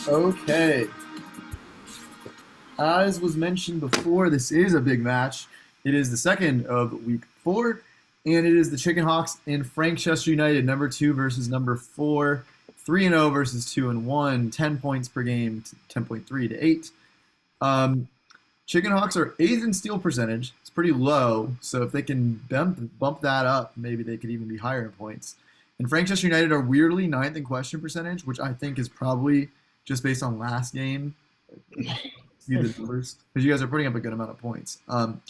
Okay. As was mentioned before, this is a big match. It is the second of week 4, and it is the Chickenhawks and Frankchester United, number 2 versus number 4, 3-0 versus 2-1, 10 points per game, 10.3 to 8. Chickenhawks are 8th in steal percentage. It's pretty low, so if they can bump that up, maybe they could even be higher in points. And Frankchester United are weirdly 9th in question percentage, which I think is probably just based on last game. See the numbers, because you guys are putting up a good amount of points. And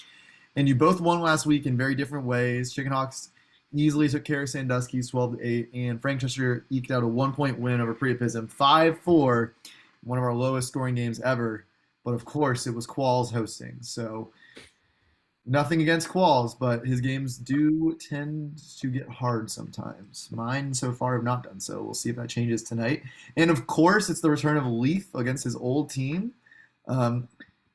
you both won last week in very different ways. Chickenhawks easily took care of Sandusky's 12-8, and Frankchester eked out a 1-point win over P.I.X.A.L, 5-4, one of our lowest scoring games ever. But of course, it was Qualls hosting, so nothing against Qualls, but his games do tend to get hard sometimes. Mine so far have not done so. We'll see if that changes tonight. And of course, it's the return of Leaf against his old team,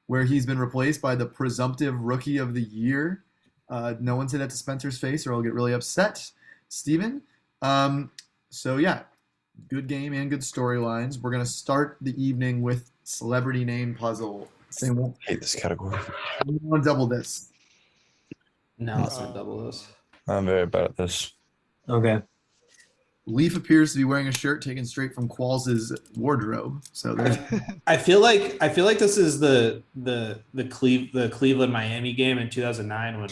where he's been replaced by the presumptive Rookie of the Year. No one say that to Spencer's face, or I'll get really upset, Steven. So yeah, good game and good storylines. We're gonna start the evening with celebrity name puzzle. Same one. I hate this category. We want to double this. No, let's not double this. I'm very bad at this. Okay. Leaf appears to be wearing a shirt taken straight from Qualls' wardrobe. So there's I feel like this is the Cleveland Miami game in 2009 when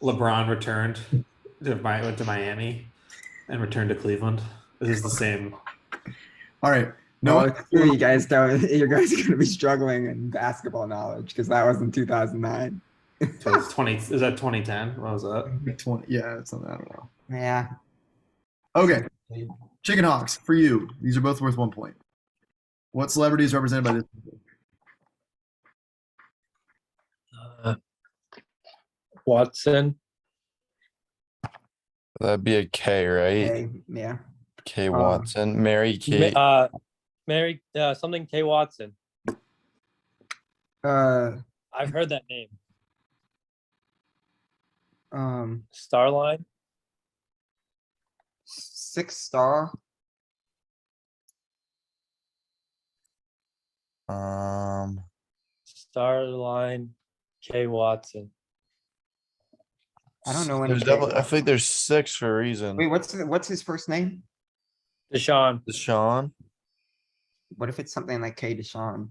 LeBron went to Miami and returned to Cleveland. This is the same. all right. No, No, you guys don't. You guys are going to be struggling in basketball knowledge because that was in 2009. So it's 20. Is that 2010? What was that? 20. Yeah, it's something I don't know. Yeah. Okay. Chickenhawks for you. These are both worth 1 point. What celebrity is represented by this? Watson. That'd be a K, right? Okay, yeah. K Watson. Mary Kate. Mary something K. Watson. I've heard that name. Starline. 6-star. Starline K. Watson. I don't know any. There's definitely, I think there's 6 for a reason. Wait, what's his first name? Deshaun. Deshaun. What if it's something like K. Deshaun?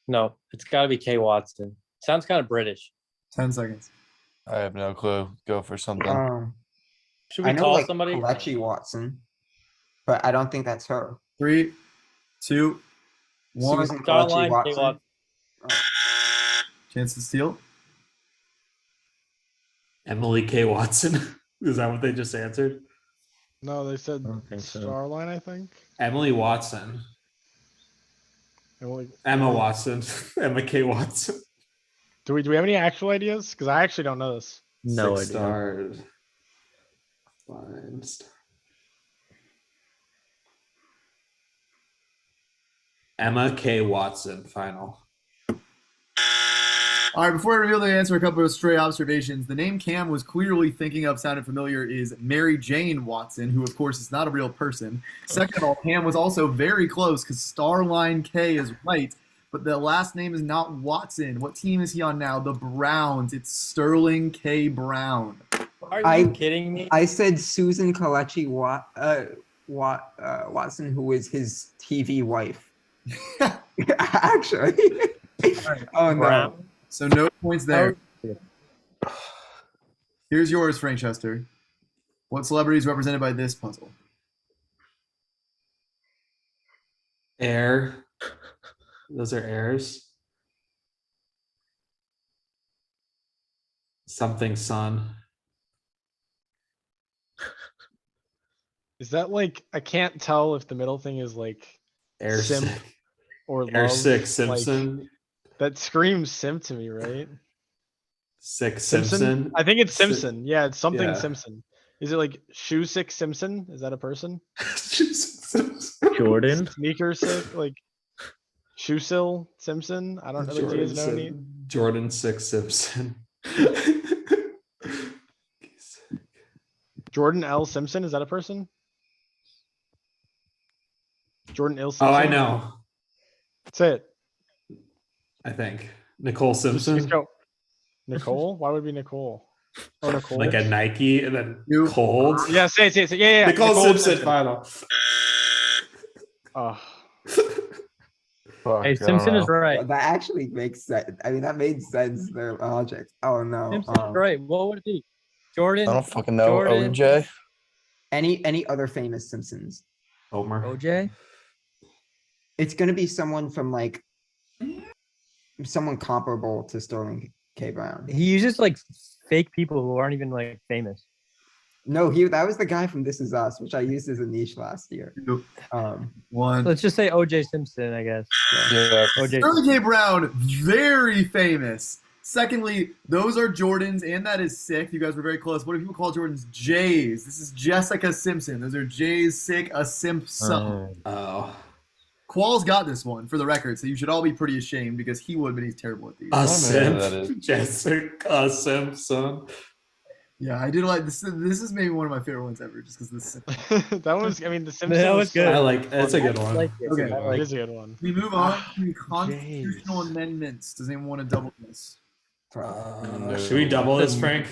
No, it's got to be K. Watson. Sounds kind of British. 10 seconds. I have no clue. Go for something. Should I we know call like somebody? Kelechi Watson, but I don't think that's her. 3, 2, 1. Susan Kelechi Starline K. Watson. Watson. Chance to steal. Emily K. Watson. Is that what they just answered? No, they said I don't think so. Starline, I think. Emily Watson. Emma Watson. Emma K. Watson. Do we have any actual ideas? Because I actually don't know this. No 6 idea. stars. 5 stars. Emma K. Watson, final. All right, before I reveal the answer, a couple of stray observations. The name Cam was clearly thinking of, sounded familiar, is Mary Jane Watson, who, of course, is not a real person. Second of all, Cam was also very close because Starline K is right, but the last name is not Watson. What team is he on now? The Browns. It's Sterling K. Brown. Are you kidding me? I said Susan Kelechi Watson, who is his TV wife. Actually. Oh no. Brown? So no points there. Here's yours, Frankchester. What celebrity is represented by this puzzle? Heir. Those are heirs. Something son. Is that like I can't tell if the middle thing is like Heir simp six. or Heir love? 6 like, Simpson. that screams simp to me, right? Simpson. I think it's Si- Simpson. Yeah, it's something yeah. Simpson. Is it like shoe sick Simpson? Is that a person? Jordan. Sneaker sick, like Shoesill Simpson? I don't know. Like, do you guys know any? Jordan 6 Simpson. Jordan L. Simpson? Is that a person? Jordan L. Simpson? Oh, I know. That's it. I think Nicole Just Simpson, go. Nicole? Why would it be Nicole? Oh, Nicole. like a Nike, and then You- cold. Yeah, say it. Yeah. Nicole Simpson final. Oh, Fuck, Hey, I don't Simpson is know. right. That actually makes sense. I mean, that made sense. Their logic. Oh no. Simpson is right. What would it be? Jordan, I don't fucking know. Jordan. OJ? Any other famous Simpsons? Homer. OJ. It's gonna be someone from like someone comparable to Sterling K. Brown. He uses like fake people who aren't even like famous. No, that was the guy from This Is Us, which I used as a niche last year. One. Let's just say OJ Simpson, I guess. Yeah. OJ. Sterling K. Brown, very famous. Secondly, those are Jordans, and that is sick. You guys were very close. What do people call Jordans? J's. This is Jessica Simpson. Those are J's, sick, a Simpson. Oh, Qual's got this one for the record, so you should all be pretty ashamed because he would, but he's terrible at these. a know who Simp. that is. Jessica Simpson. Yeah, I did like this. This is maybe one of my favorite ones ever, just because this. that was. I mean, the Simpsons. That was good. I like. That's a good one. Like it. Okay. I It like is a good one. We move on to constitutional amendments. Does anyone want to double this? Should we double this, Frank?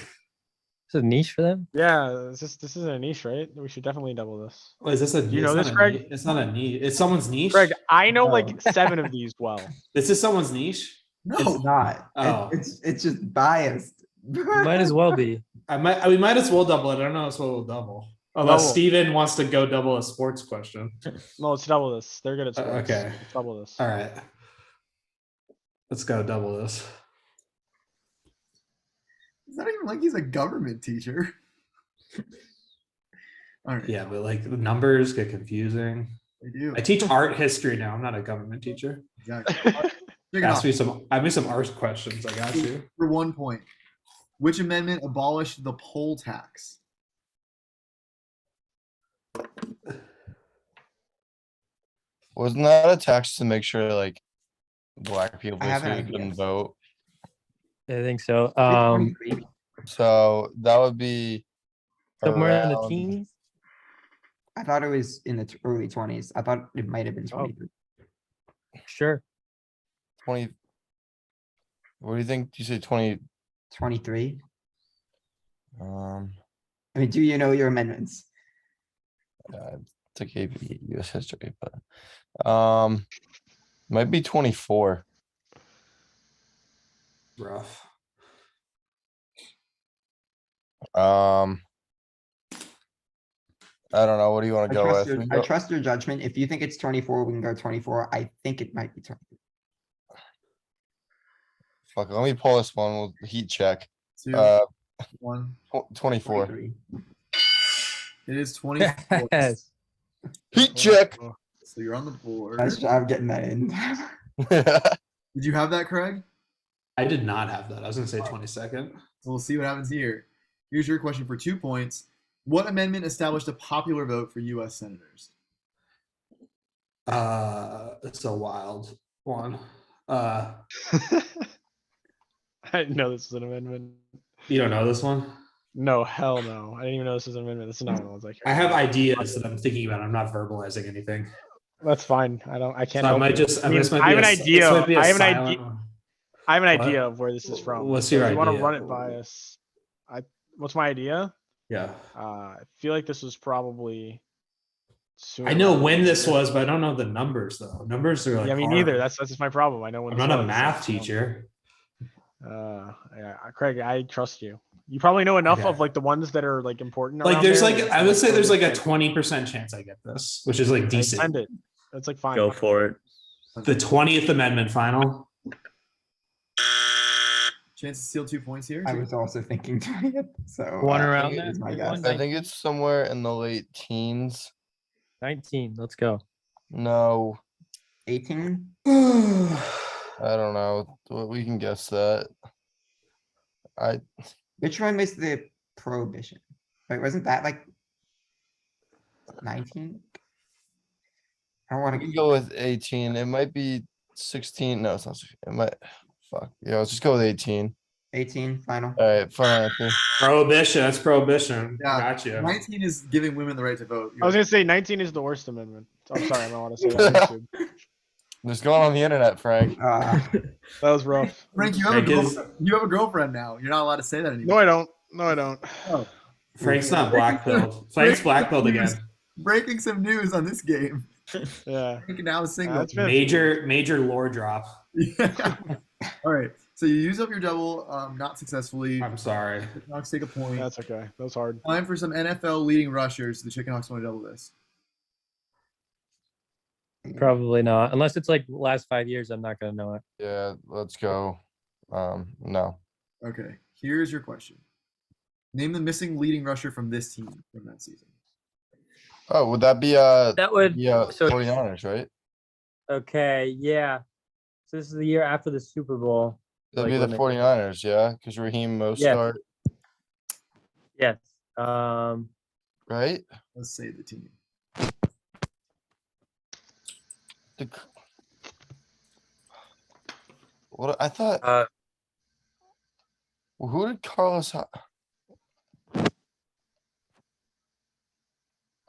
It's a niche for them. Yeah, this is a niche, right? We should definitely double this. Oh, is this a? You know it's this, not a Greg? niche. It's not a niche. It's someone's niche. Greg, I know No. like 7 of these well. This is someone's niche. No. It's not. Oh. It's just biased. Might as well be. We might as well double it. I don't know if we'll double. Unless Double. Steven wants to go double a sports question. No, let's double this. They're good at sports. Okay. Let's double this. All right. Let's go double this. It's not even like he's a government teacher. All right. Yeah, but like the numbers get confusing. They do. I teach art history now. I'm not a government teacher. Exactly. Ask me some art questions. I got you. For 1 point. Which amendment abolished the poll tax? Wasn't that a tax to make sure like black people I have an basically idea. couldn't vote? I think so. So that would be Somewhere in the around- teens. I thought it was in the early 20s. I thought it might have been 23. Sure. 20. What do you think? You say 20? 23. Um, I mean, do you know your amendments? took AP US history, but might be 24. Rough. I don't know. What do you want to go with? We can I go- trust your judgment. If you think it's 24, we can go 24. I think it might be 23. Fuck, let me pull this one. We'll heat check. 2, Uh, 1. 24. 23. It is 24. Yes. Heat check. So you're on the board. Nice job getting that in. Did you have that, Craig? I did not have that. I was gonna say 22nd. So we'll see what happens here. Here's your question for 2 points. What amendment established a popular vote for U.S. senators? It's a wild one. I didn't know this was an amendment. You don't know this one? No, hell no. I didn't even know this was an amendment. This is not one of the ones I care I have about. ideas that I'm thinking about. I'm not verbalizing anything. That's fine. I can't. So I help might you. just. I mean, this might I be have an a- this idea. might be a I have an silent idea. one. I have an What? idea of where this is from. What's So your if you want to idea? run it by us? What's my idea? Yeah. I feel like this was probably. Sooner I know rather when than this later. was, but I don't know the numbers though. Numbers are like. Yeah, me hard. neither. That's just my problem. I know when. I'm this not a was, math so- teacher. Yeah, Craig, I trust you. You probably know enough Okay. of like the ones that are like important. Like around there's there like that I it's, would say there's like a okay. 20% chance I get this, which is like I decent. Send it. That's like fine. Go for it. The 20th Amendment final. Chance to steal 2 points here. I was also thinking 20th. So One I around think it there, is my one guess. I think it's somewhere in the late teens. 19. Let's go. No, 18. I don't know. We can guess that. Which one was the prohibition? Wait, wasn't that like 19? I don't we want can to. go with 18. It might be 16. No, it's not 16. It might. Fuck. Yeah, let's just go with 18. 18 final. All right, final answer. Prohibition. That's prohibition. Yeah, Got you. 19 is giving women the right to vote. I was gonna say 19 is the worst amendment. I'm sorry, I don't want to say that on YouTube. Just going on the internet, Frank. That was rough. Frank, you have Frank a is- girlfriend. You have a girlfriend now. You're not allowed to say that No, anymore. I don't. No, I don't. Oh. Frank's not blackpilled. Frank's blackpilled again. Breaking some news on this game. Yeah. Frank now is single. That's been- Major lore drop. Yeah. All right. So you use up your double, not successfully. I'm sorry. Chickenhawks take a point. That's okay. That was hard. Time for some NFL leading rushers. The Chickenhawks want to double this. Probably not. Unless it's like last 5 years, I'm not gonna know it. Yeah, let's go. No. Okay. Here's your question. Name the missing leading rusher from this team from that season. Oh, would that be That would. yeah, So 49ers, right? okay, yeah. So this is the year after the Super Bowl. That'd Like be the when they- 49ers, yeah, because Raheem Yeah. Mostert, Yes. right? Let's say the team. The, what I thought. Uh, Who did Carlos?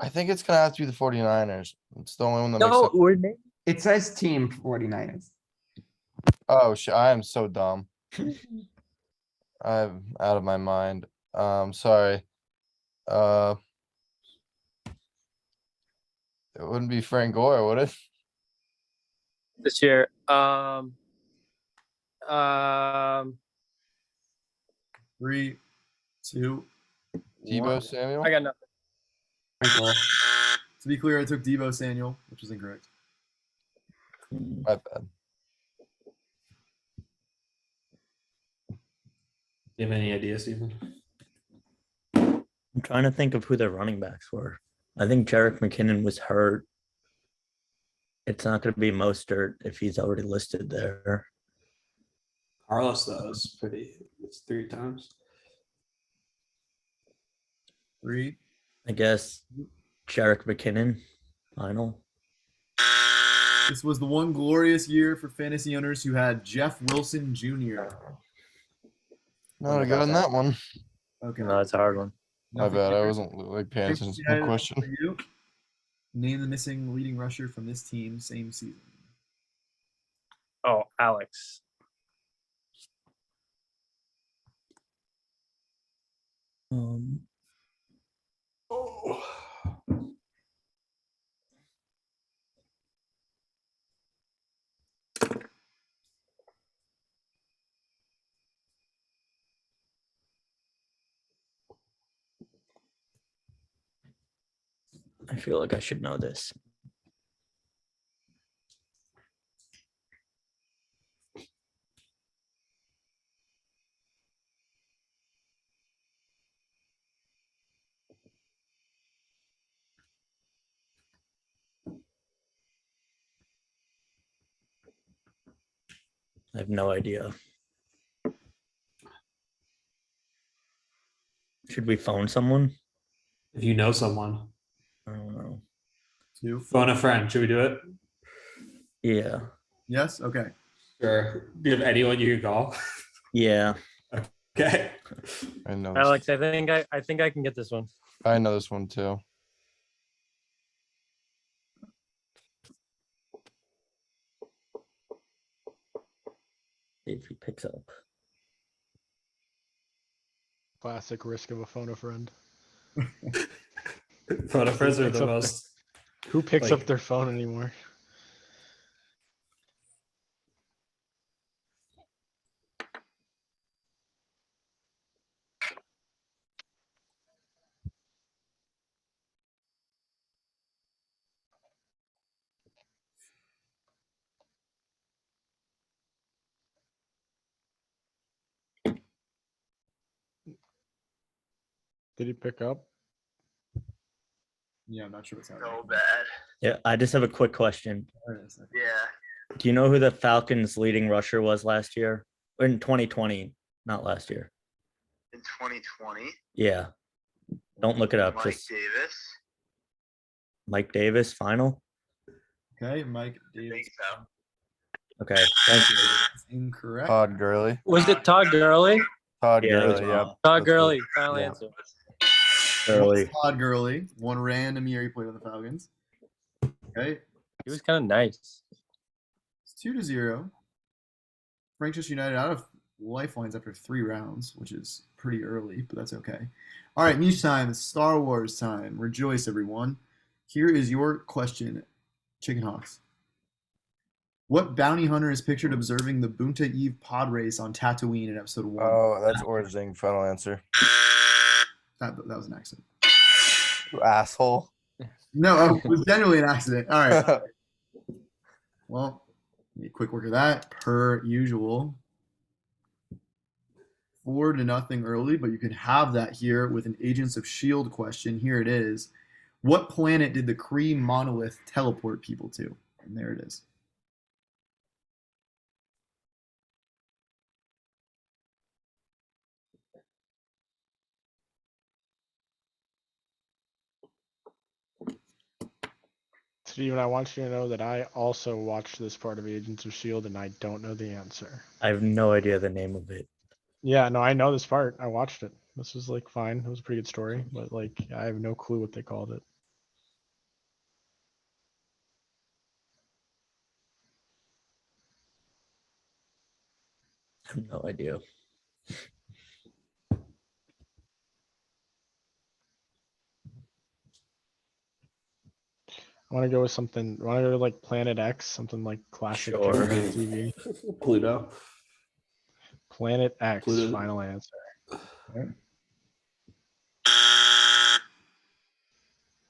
I think it's gonna have to be the 49ers. It's the only one that makes No, sense. we're na- It says team 49ers. Oh shit! I am so dumb. I'm out of my mind. Sorry. It wouldn't be Frank Gore, would it? this year. 3, 2, Debo 1. Samuel. I got nothing. Michael. To be clear, I took Debo Samuel, which is incorrect. My bad. Do you have any ideas, Stephen? I'm trying to think of who their running backs were. I think Jerick McKinnon was hurt. It's not going to be Mostert if he's already listed there. Carlos though is pretty. It's 3 times. 3. I guess Jerick McKinnon, final. This was the one glorious year for fantasy owners who had Jeff Wilson Jr. No, I got in that one. Okay. No, it's a hard one. My Nothing bad. I different. wasn't like paying Next, attention yeah, to the question. for you. Name the missing leading rusher from this team, same season. Oh, Alex. I feel like I should know this. I have no idea. Should we phone someone? If you know someone, I don't know. 2. phone a friend. Should we do it? Yeah. Yes? Okay. Sure. Do you have anyone you can call? Yeah. Okay. I know. Alex, I think I can get this one. I know this one too. See if he picks up. Classic risk of a phone a friend. Phone a friends are Picks the up most. Who picks Like- up their phone anymore? Did he pick up? Yeah, I'm not sure what's happening. Yeah, I just have a quick question. There it is. Yeah. Do you know who the Falcons' leading rusher was last year? In 2020, not last year. in 2020. Yeah. Don't look it up. Mike Just Davis. Mike Davis, final. Okay, Mike I Davis. think so. Okay, thank you. Is incorrect. Todd Gurley. Was it Todd Gurley? Todd Yeah, it was Gurley. Yep. wrong. Todd That's Gurley, what- final yeah. answer. Gurley. Todd Gurley. One random year he played on the Falcons. Okay, He was kind of nice. it's 2-0. Frankchester United out of lifelines after 3 rounds, which is pretty early, but that's okay. All right, niche time. It's Star Wars time. Rejoice, everyone. Here is your question, Chickenhawks. What bounty hunter is pictured observing the Bunta Eve pod race on Tatooine in episode 1? Oh, that's Orzing. Final answer. That was an accident. You asshole. No, it was genuinely an accident. All right. Well, quick work of that, per usual. 4-0 early, but you can have that here with an Agents of S.H.I.E.L.D. question. Here it is. What planet did the Kree Monolith teleport people to? And there it is. Steven, I want you to know that I also watched this part of Agents of S.H.I.E.L.D. and I don't know the answer. I have no idea the name of it. Yeah, no, I know this part. I watched it. This was like fine. It was a pretty good story, but like I have no clue what they called it. I have no idea. I want to go with something. I want to go to like Planet X, something like classic Sure. TV. Pluto. Planet X, Pluto. final answer.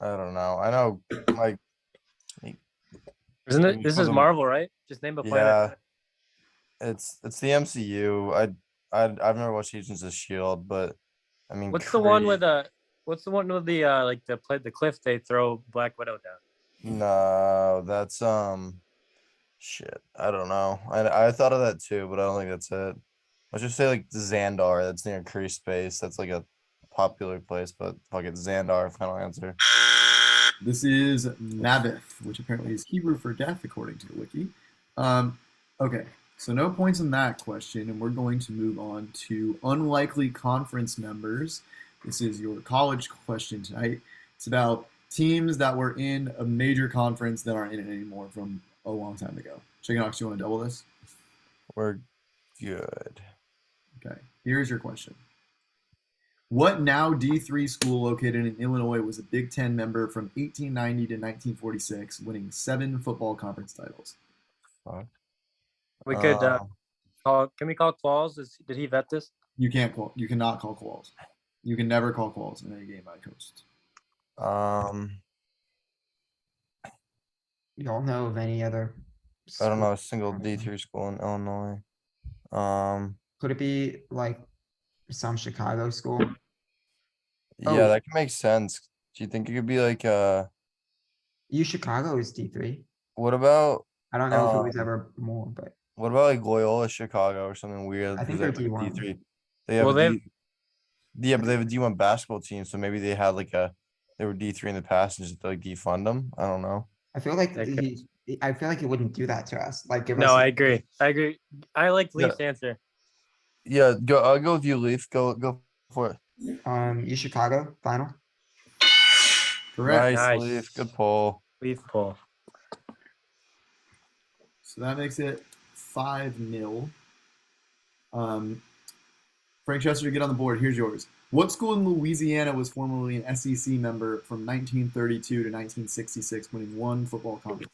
I don't know. I know, like, Isn't it? Mm, This for is the- Marvel, right? Just name a planet. yeah, it's the MCU. I've never watched Agents of Shield, but I mean, What's the one Kree- with What's the one with the like the cliff they throw Black Widow down? No, that's shit. I don't know. I thought of that too, but I don't think that's it. Let's just say like Xandar. That's near Kree space. That's like a popular place, but fuck it, Xandar. Final answer. This is Nabith, which apparently is Hebrew for death, according to the wiki. Okay, so no points on that question, and we're going to move on to unlikely conference members. This is your college question tonight. It's about teams that were in a major conference that aren't in it anymore from a long time ago. Chickenhawks, you want to double this? We're good. Okay, here's your question. What now D3 school located in Illinois was a Big Ten member from 1890 to 1946, winning 7 football conference titles? Fuck. We could Um, call. Can we call Qualls? Did he vet this? You can't call. You cannot call calls. You can never call calls in any game I coached. Y'all know of any other? I don't know a schools single from- D3 school in Illinois. Could it be like some Chicago school? Yeah, Oh. that can make sense. Do you think it could be like U Chicago is D3. what about I don't know if it was Um, ever more, but what about like Loyola Chicago or something weird? I think because they're they have, like, D1. D3. They have Well, a they've- yeah, but they have a D1 basketball team, so maybe they had like they were D3 in the past and just like defund them. I don't know. I feel like That could- I feel like he wouldn't do that to us. Like give No, us I agree. I agree. I like Yeah. Leaf's answer. Yeah, go. I'll go with you, Leaf. Go for it. U Chicago final. Correct. Nice, Nice. Leaf. Good pull. Leaf pull. So that makes it 5-0. Frankchester, get on the board. Here's yours. What school in Louisiana was formerly an SEC member from 1932 to 1966, winning 1 football conference?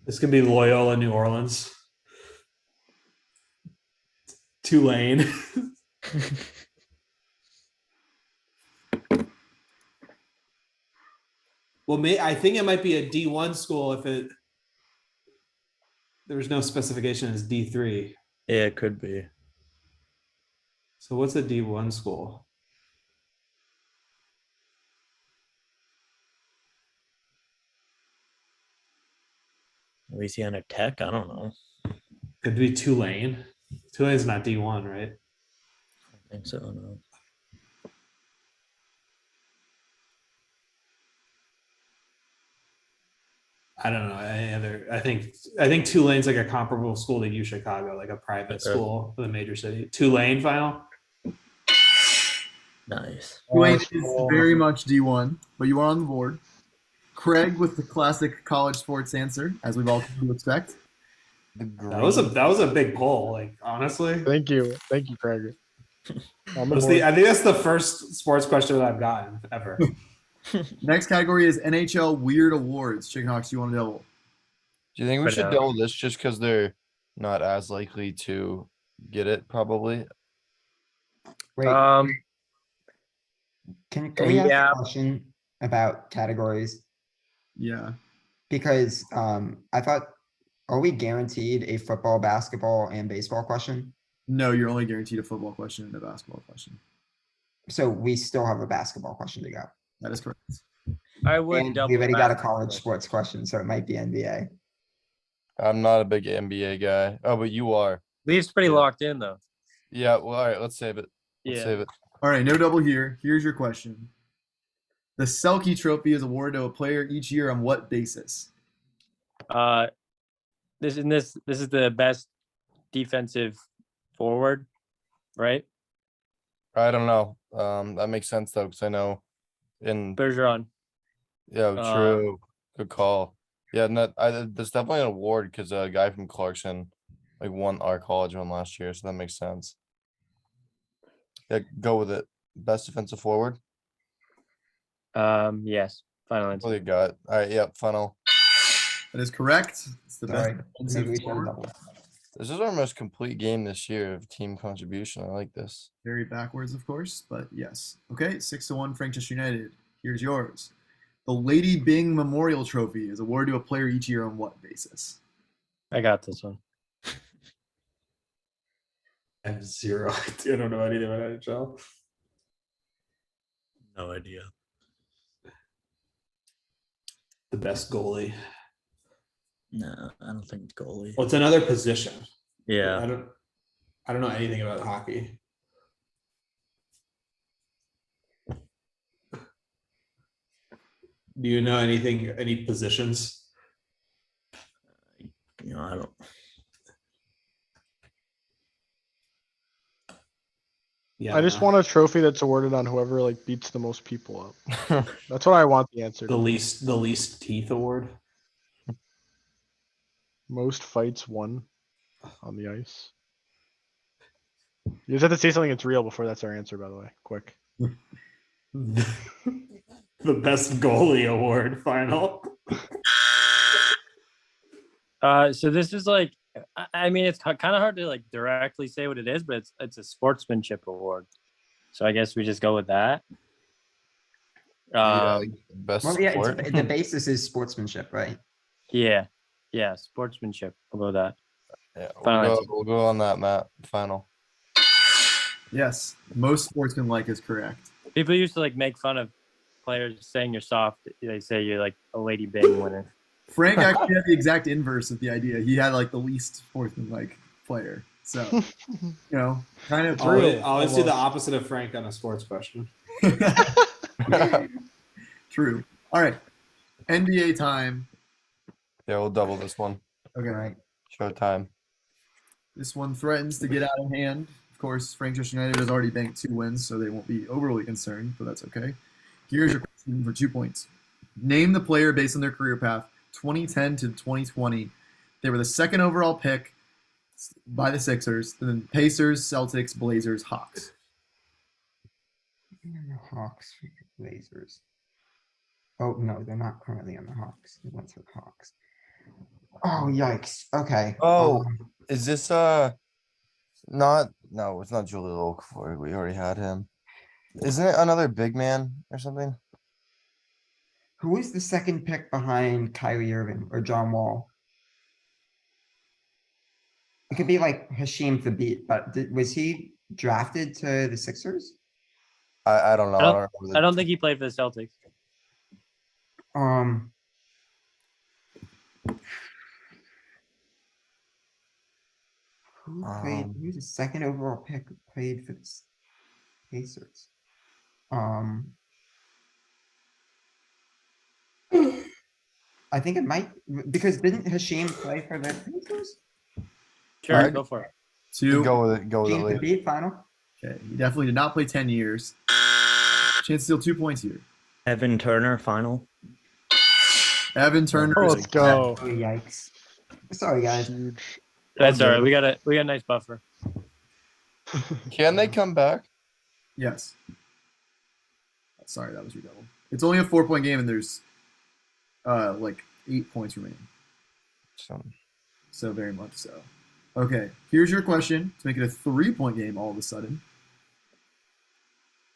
This could be Loyola, New Orleans. Tulane. Well, I think it might be a D1 school if there was no specification as D3. Yeah, it could be. So what's a D1 school? Louisiana Tech. I don't know. Could be Tulane. Tulane's not D1, right? think so. No. I don't know any other. I think Tulane's like a comparable school to U Chicago, like a private Okay. school with a major city. Tulane final. Nice. Tulane Nice is roll. very much D1, but you are on the board. Craig with the classic college sports answer, as we've all come to expect. The That was a big poll. Like honestly, Thank you, Craig. On the I board. think that's the first sports question that I've gotten ever. Next category is NHL Weird Awards. Chickenhawks, you want to double? Do you think we But, should double this just because they're not as likely to get it? Probably. Wait, can we ask yeah. a question about categories? Yeah. Because I thought, are we guaranteed a football, basketball, and baseball question? No, you're only guaranteed a football question and a basketball question. So we still have a basketball question to go. That is correct. I would And double. we already got a basketball college question. sports question, so it might be NBA. I'm not a big NBA guy. Oh, but you are. Leafs pretty Yeah. locked in though. Yeah. Well, all right. Let's save it. Let's Yeah. save it. All right, no double here. Here's your question. The Selke Trophy is awarded to a player each year on what basis? This is the best defensive forward, right? I don't know. That makes sense though, because I know in Bergeron. yeah, true. Good call. Yeah, and that's definitely an award because a guy from Clarkson like won our college one last year, so that makes sense. Yeah, go with it. Best defensive forward. Yes. Final What answer. do you got? All right, yep, funnel. That is correct. It's the Sorry, best maybe defensive we should have forward. doubled. This is our most complete game this year of team contribution. I like this. Very backwards, of course, but yes. Okay, 6-1 Frankchester United. Here's yours. The Lady Byng Memorial Trophy is awarded to a player each year on what basis? I got this one. I have zero idea. I don't know anything about NHL. No idea. The best goalie. No, I don't think it's goalie. Well, it's another position. Yeah. I don't know anything about hockey. Do you know any positions? You know, I don't. Yeah, I just want a trophy that's awarded on whoever like beats the most people up. That's what I want the answer the to. least teeth award. Most fights won on the ice. You just have to say something that's real before that's our answer, by the way. Quick. The best goalie award final. So this is like, I mean, it's kind of hard to like directly say what it is, but it's a sportsmanship award. So I guess we just go with that. Yeah, like, best Well, yeah, sport. the basis is sportsmanship, right? Yeah, sportsmanship. We'll go with that. Yeah, Final answer. we'll go on that, Matt. Final. Yes, most sportsmanlike is correct. People used to like make fun of players saying you're soft. They say you're like a Lady Byng winner. Frank actually had the exact inverse of the idea. He had like the least sportsmanlike player. So, you know, kind of Always do the opposite of Frank on a sports question. True. All right. NBA time. Yeah, we'll double this one. Okay. All right. Showtime. This one threatens to get out of hand. Of course, Frankchester United has already banked 2 wins, so they won't be overly concerned, but that's okay. Here's your question for 2 points. Name the player based on their career path, 2010 to 2020. They were the 2nd overall pick by the Sixers, and then Pacers, Celtics, Blazers, Hawks. Hawks, Blazers. Oh no, they're not currently on the Hawks. They went to the Hawks. Oh yikes! Okay. Oh, is this not? No, it's not Julie Okafor. We already had him. Isn't it another big man or something? Who is the 2nd pick behind Kyrie Irving or John Wall? It could be like Hasheem Thabeet, but was he drafted to the Sixers? I don't know. I don't- remember I don't think he played for the Celtics. Who played? Who's the 2nd overall pick who played for this? Pacers. I think it might because didn't Hashim play for the Pacers? Sure, Alright. go for it. Two. Go with it. Go with it. James Lee. Embiid final. Okay, he definitely did not play 10 years. Chance to steal 2 points here. Evan Turner final. Evan Turner. Oh, is let's go. Oh yikes! Sorry guys. Huge. That's all right. We got a nice buffer. Can they come back? Yes. Sorry, that was your double. It's only a 4-point game, and there's like 8 points remaining. So very much so. Okay, here's your question to make it a 3-point game all of a sudden.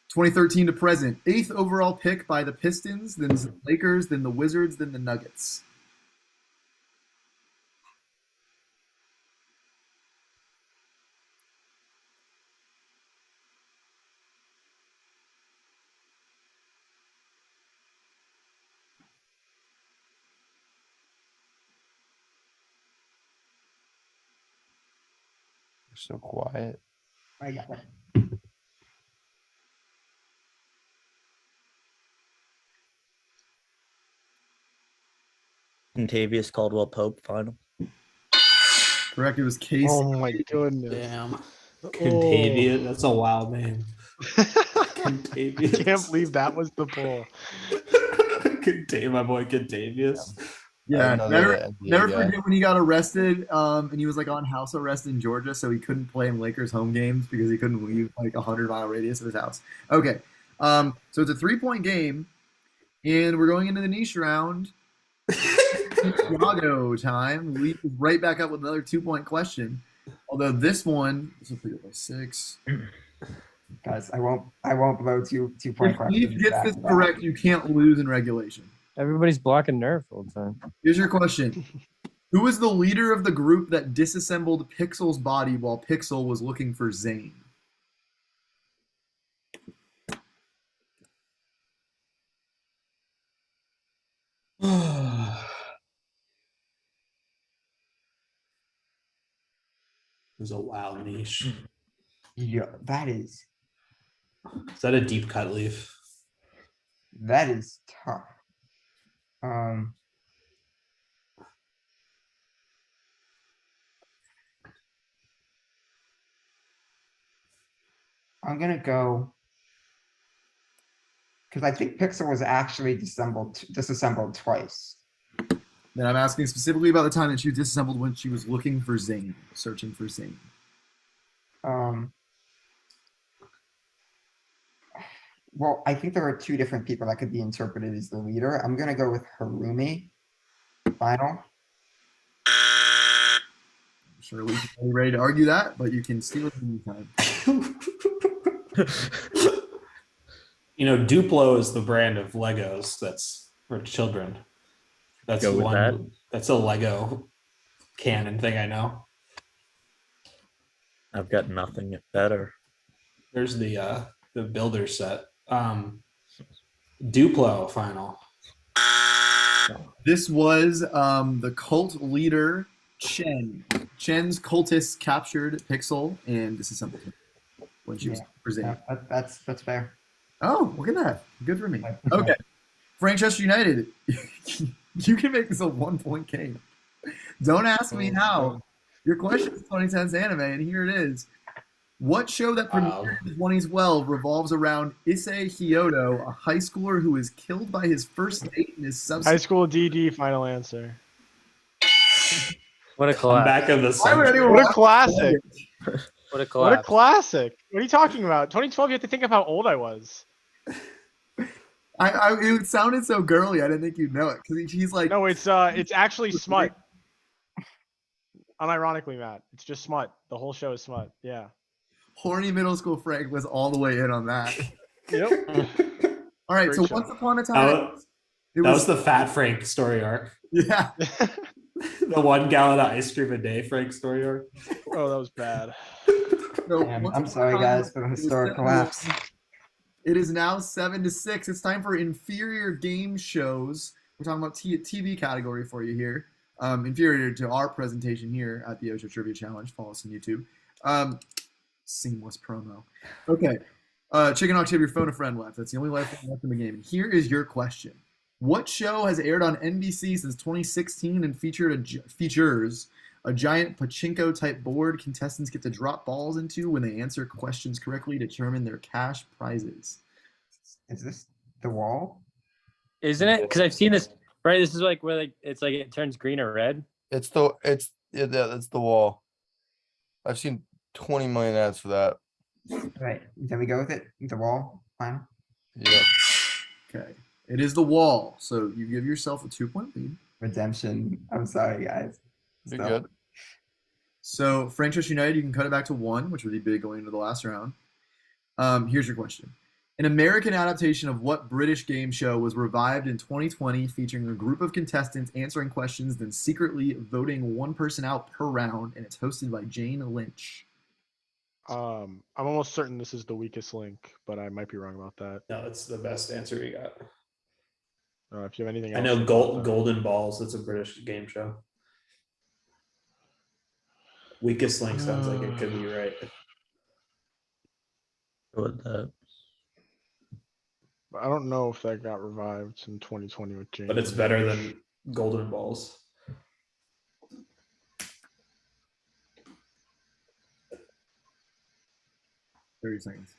2013 to present, 8th overall pick by the Pistons, then the Lakers, then the Wizards, then the Nuggets. So quiet. I got it. Contavious Caldwell Pope final. Correct, it was Casey. Oh my goodness. Damn. Contavious. That's a wild name. Contavious. Can't believe that was the poll. My boy Contavious. Yeah, Another never NBA guy. forget when he got arrested, and he was like on house arrest in Georgia, so he couldn't play in Lakers home games because he couldn't leave like a 100-mile radius of his house. Okay, so it's a 3-point game, and we're going into the niche round. Chicago time. We right back up with another 2-point question. Although this one, this will be by 6. Guys, I won't blow 2-point If questions. Steve gets back this to back. correct, you can't lose in regulation. Everybody's blocking Nerf all the time. Here's your question. Who was the leader of the group that disassembled Pixel's body while Pixel was looking for Zane? It was a wild niche. Yeah, that is Is that a deep cut leaf? tough. Um, I'm gonna go because I think Pixel was actually disassembled twice. Then I'm asking specifically about the time that she was disassembled when she was looking for Zane, searching for Zane. Well, I think there are 2 different people that could be interpreted as the leader. I'm gonna go with Harumi. Final. I'm sure Lee's ready to argue that, but you can steal it anytime. You know, Duplo is the brand of Legos that's for children. That's Go with one. that. That's a Lego canon thing I know. I've got nothing better. There's the builder set. Duplo final. This was the cult leader, Chen. Chen's cultists captured Pixel and disassembled him when she was for Zane. Yeah, that's fair. Oh, look at that. Good for me. Okay. Frankchester United. You can make this a 1-point game. Don't ask me how. Your question is 2010's anime, and here it is. What show that premiered in 2012 revolves around Issei Hyodo, a high schooler who is killed by his first date and his High subsequent... school DD final answer. What a I'm collapse. back of the Why would century. anyone What a watch classic. What a What a collapse. classic. What are you talking about? 2012, you have to think of how old I was. It sounded so girly, I didn't think you'd know it. Because he's like... No, it's actually smut. Unironically, Matt. It's just smut. The whole show is smut. Yeah. Horny middle school Frank was all the way in on that. Yep. All right, Great so show. once upon a That time... was, It that was the Fat Frank story arc. Yeah. The 1 gallon of ice cream a day Frank story arc. Oh, that was bad. So Man, once I'm upon sorry a time, guys for the it was historic 7-1. collapse. It is now 7-6. It's time for inferior game shows. We're talking about TV category for you here. Inferior to our presentation here at the Osho Trivia Challenge. Follow us on YouTube. Seamless promo. Okay. Chickenhawks, you have your phone a friend left. That's the only life left in the game. And here is your question. What show has aired on NBC since 2016 and features a giant pachinko-type board contestants get to drop balls into when they answer questions correctly to determine their cash prizes? Is this The Wall? Isn't it? Because I've seen this. Right, this is like where like it's like it turns green or red. It's the Wall. I've seen 20 million ads for that. Right. Then we go with it. The Wall. Final. Yeah. Okay. It is The Wall. So you give yourself a 2-point lead. Redemption. I'm sorry, guys. You're So- good. So Frankchester United, you can cut it back to 1, which would be big going into the last round. Here's your question. An American adaptation of what British game show was revived in 2020 featuring a group of contestants answering questions, then secretly voting one person out per round, and it's hosted by Jane Lynch? I'm almost certain this is The Weakest Link, but I might be wrong about that. No, it's the best answer we got. If you have anything I else. know about that. Golden Balls. That's a British game show. Weakest Link sounds like it could be right. With that. I don't know if that got revived in 2020 with James. But it's better than Golden Balls. Thirty seconds.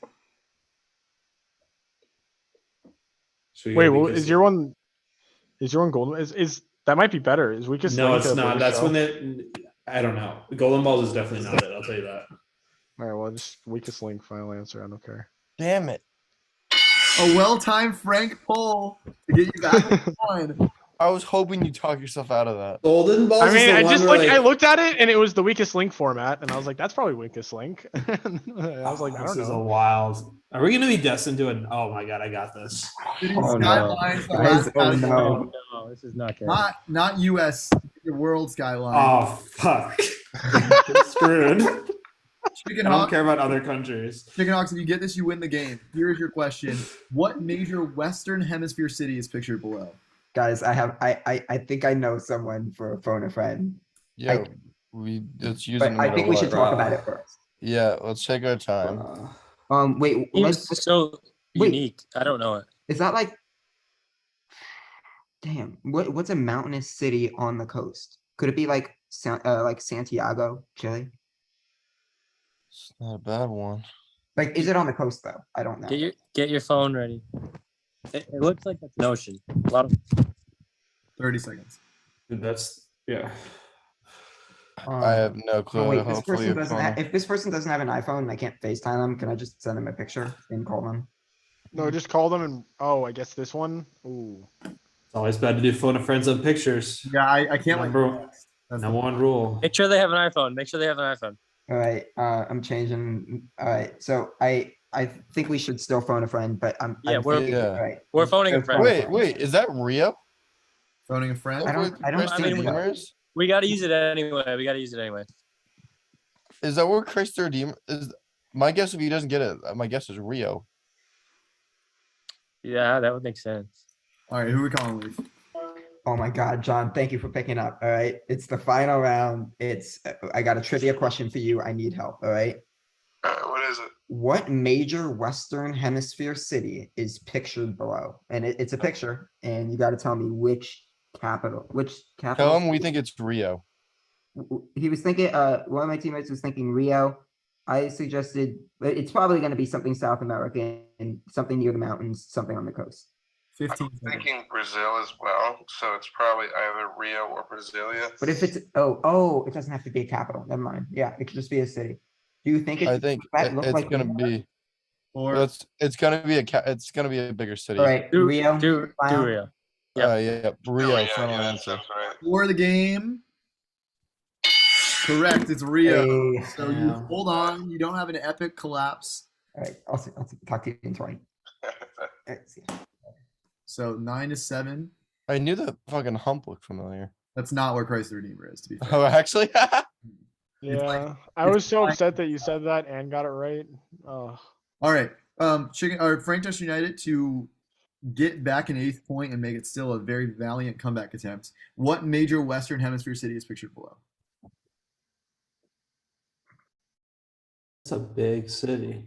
Should we Wait, go well, Weakest is your one? Is your one golden? Is that might be better? Is Weakest No, Link it's a not. British That's show? when they. I don't know. Golden Balls is definitely not it. I'll tell you that. All right, well, just Weakest Link. Final answer. I don't care. Damn it. A well-timed Frank pull to get you back on 1. I was hoping you talk yourself out of that. Golden Balls. I mean, is the I one just where, like I looked at it and it was the Weakest Link format, and I was like, that's probably Weakest Link. I was like, I this don't is a know. wild. Are we gonna be destined to an? Oh my god, I got this. City Oh, no. Skylines, the Guys, last oh, category. no. No, this is not good. Not U.S. The world skyline. Oh fuck. Screwed. I don't Chickenhawks, care about other countries. Chickenhawks, if you get this, you win the game. Here's your question. What major Western Hemisphere city is pictured below? Guys, I think I know someone for a phone a friend. Yeah, it's using. But I think we should talk about it first. Yeah, let's take our time. Wait, It's so wait. unique. I don't know it. is that like damn, what's a mountainous city on the coast? Could it be like Santiago, Chile? It's not a bad one. Like, is it on the coast though? I don't know. Get your phone ready. It looks like that's an ocean. A lot of 30 seconds. Dude, that's yeah. I have no clue. Oh, wait, this Hopefully person your doesn't phone- have, if this person doesn't have an iPhone and I can't FaceTime them, can I just send them a picture and call them? No, just call them and I guess this one. Ooh. It's always bad to do phone a friends on pictures. Yeah, I can't like. Number, That's number one rule. Make sure they have an iPhone. Make sure they have an iPhone. All right, I'm changing. All right, so I think we should still phone a friend, but I'm we're- thinking- Yeah. all right. We're phoning a friend. Wait, is that Rio? Phoning a friend. I don't Kristen think so. Redeemers? We got to use it anyway. Is that where Christ Redeemer is? My guess if he doesn't get it, my guess is Rio. Yeah, that would make sense. All right, who are we calling, Leaf? Oh my God, John, thank you for picking up. All right, it's the final round. I got a trivia question for you. I need help. All right. What is it? What major Western Hemisphere city is pictured below? And it's a picture, and you got to tell me which capital. Tell him we think it's Rio. He was thinking. One of my teammates was thinking Rio. I suggested it's probably going to be something South American, something near the mountains, something on the coast. 15 I'm seconds. thinking Brazil as well, so it's probably either Rio or Brasilia. But if it's it doesn't have to be a capital. Never mind. Yeah, it could just be a city. Do you think I think that look it's like gonna be. Or It's gonna be it's gonna be a bigger city. all right? Do Rio. final? Rio. Yeah, Rio. Yeah, Final that answer. sounds right. for the game. Correct, it's Rio. Hey, So you hold on. You don't have an epic collapse. all right. I'll talk to you in 20. All right, see ya. So 9-7. I knew that fucking hump looked familiar. That's not where Christ the Redeemer is, to be fair. Oh, actually, Yeah, I was so upset that you said that and got it right. Oh, All right. Frankchester United to get back an 8th point and make it still a very valiant comeback attempt. What major Western Hemisphere city is pictured below? It's a big city.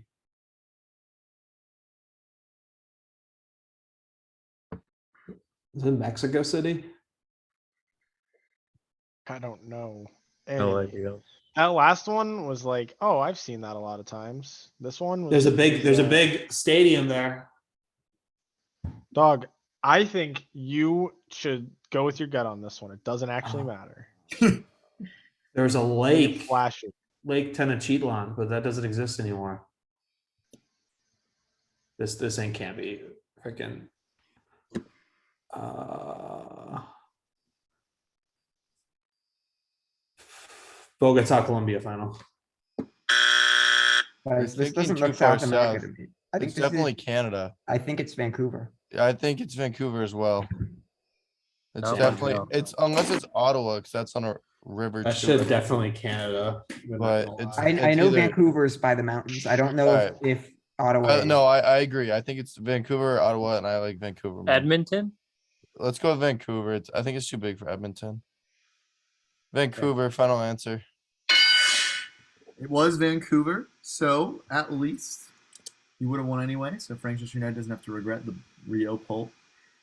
Is it Mexico City? I don't know. No any. idea. That last one was like, oh, I've seen that a lot of times. This one was. There's a big stadium there. Dog. I think you should go with your gut on this one. It doesn't actually matter. There's a It's lake, flashy. Lake Tenochtitlan, but that doesn't exist anymore. This ain't can't be freaking. Bogota, Colombia final. Guys, this thinking doesn't too look far South America south. to me. I think It's this definitely is, Canada. I think it's Vancouver. I think it's Vancouver as well. It's Oh my definitely God. it's unless it's Ottawa because that's on a river. That too, should right? definitely Canada. We're not But gonna it's- lie. I know either- Vancouver's by the mountains. I don't know Alright. if Ottawa. is. No, I agree. I think it's Vancouver, or Ottawa, and I like Vancouver. more. Edmonton. Let's go with Vancouver. I think it's too big for Edmonton. Vancouver, final answer. It was Vancouver, so at least you would have won anyway. So Frankchester United doesn't have to regret the Rio pull.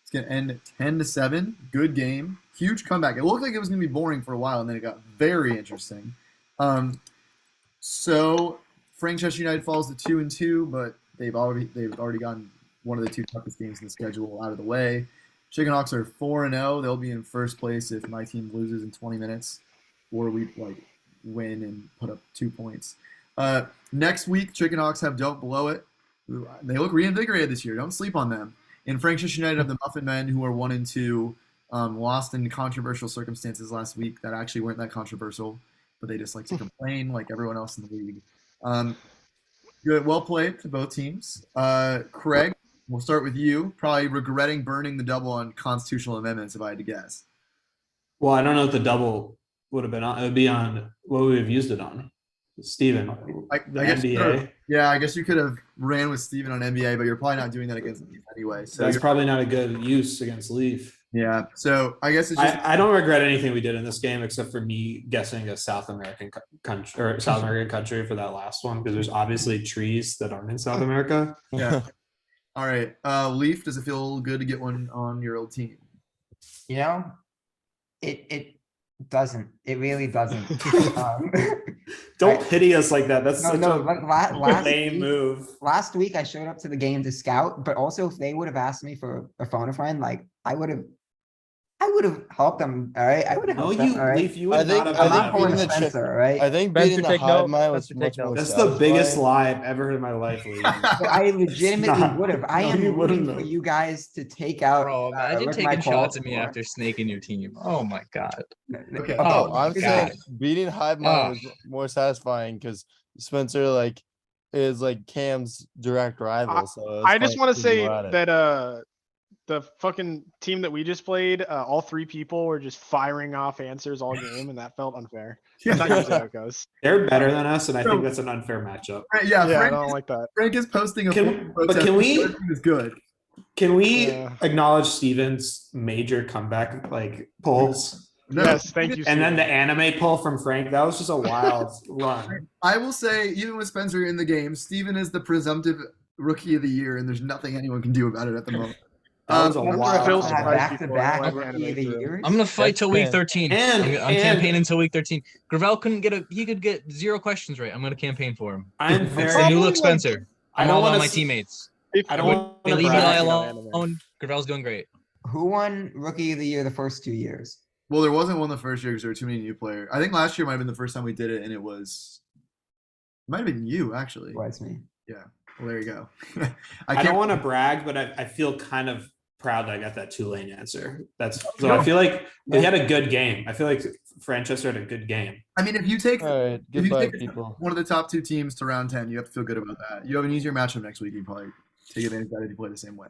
It's gonna end 10-7. Good game, huge comeback. It looked like it was gonna be boring for a while, and then it got very interesting. So Frankchester United falls to 2-2, but they've already gotten one of the two toughest games in the schedule out of the way. Chickenhawks are 4-0. They'll be in first place if my team loses in 20 minutes, or we win and put up 2 points. Next week, Chickenhawks have Don't Blow It. They look reinvigorated this year. Don't sleep on them. And Frankchester United have the Muffin Men, who are 1-2, lost in controversial circumstances last week that actually weren't that controversial, but they just like to complain like everyone else in the league. Good, well played to both teams. Craig, we'll start with you. Probably regretting burning the double on constitutional amendments, if I had to guess. Well, I don't know what the double would have been on. It would be on what we would have used it on. Steven, the guess NBA. Yeah, I guess you could have ran with Steven on NBA, but you're probably not doing that against Leaf anyway. So That's probably not a good use against Leaf. yeah. So I guess it's just I don't regret anything we did in this game except for me guessing a South American country or South American country for that last one because there's obviously trees that aren't in South America. yeah. All right, Leaf. Does it feel good to get one on your old team? You know, it doesn't. It really doesn't. Don't pity us like that. That's such No, a like last lame week, move. last week I showed up to the game to scout, but also if they would have asked me for a phone a friend, like I would have helped them. All right, I would have No, helped them. you All right, Leaf, you would I think- not have I'm done not that. pulling beating a the chick- Spencer. All right, I think Spencer, beating the take hive note. mind was Spencer, much take more. note. That's the biggest satisfying. lie I've ever heard in my life, Leaf. But I legitimately not. would have. I No, am you wouldn't rooting for have. you guys to take out. Bro, imagine lick my taking balls shots at me more. after snaking your team. Oh my god. Okay. Oh, I'm God. saying beating hive mind Oh. was more satisfying because Spencer is like Cam's direct rival. So I just want to say that the fucking team that we just played, all three people were just firing off answers all game, and that felt unfair. That's not usually how it goes. They're better than us, and I think that's an unfair matchup. Yeah, Yeah, I Frank, don't like that. Frank is posting a Can- full but protest. can we- His team is good. Can we Yeah. acknowledge Steven's major comeback polls? No, Yes, thank you. And then the Steven. anime poll from Frank, that was just a wild run. I will say, even with Spencer in the game, Steven is the presumptive rookie of the year, and there's nothing anyone can do about it at the moment. That was a Um, wild Phil run. surprised Back-to-back people. rookie of the years. I'm gonna fight That's till week fair. 13. And- I'm and- campaigning until week 13. Gravel couldn't he could get 0 questions right. I'm gonna campaign for him. I'm It's very. the new look Spencer. I I'm don't all want about my to. teammates. I don't want Hey, to leave brag. Eli alone. Gravel's doing great. Who won rookie of the year the first 2 years? Well, there wasn't one the first year because there were too many new players. I think last year might have been the first time we did it, and it might have been you actually. It was me. Well, there you go. I don't want to brag, but I feel kind of proud that I got that Tulane answer. So I feel like we had a good game. I feel like Frankchester had a good game. I mean, if you take All right, if you goodbye, take people. one of the top 2 teams to round 10, you have to feel good about that. You have an easier matchup next week. You can probably take advantage of that if you play the same way.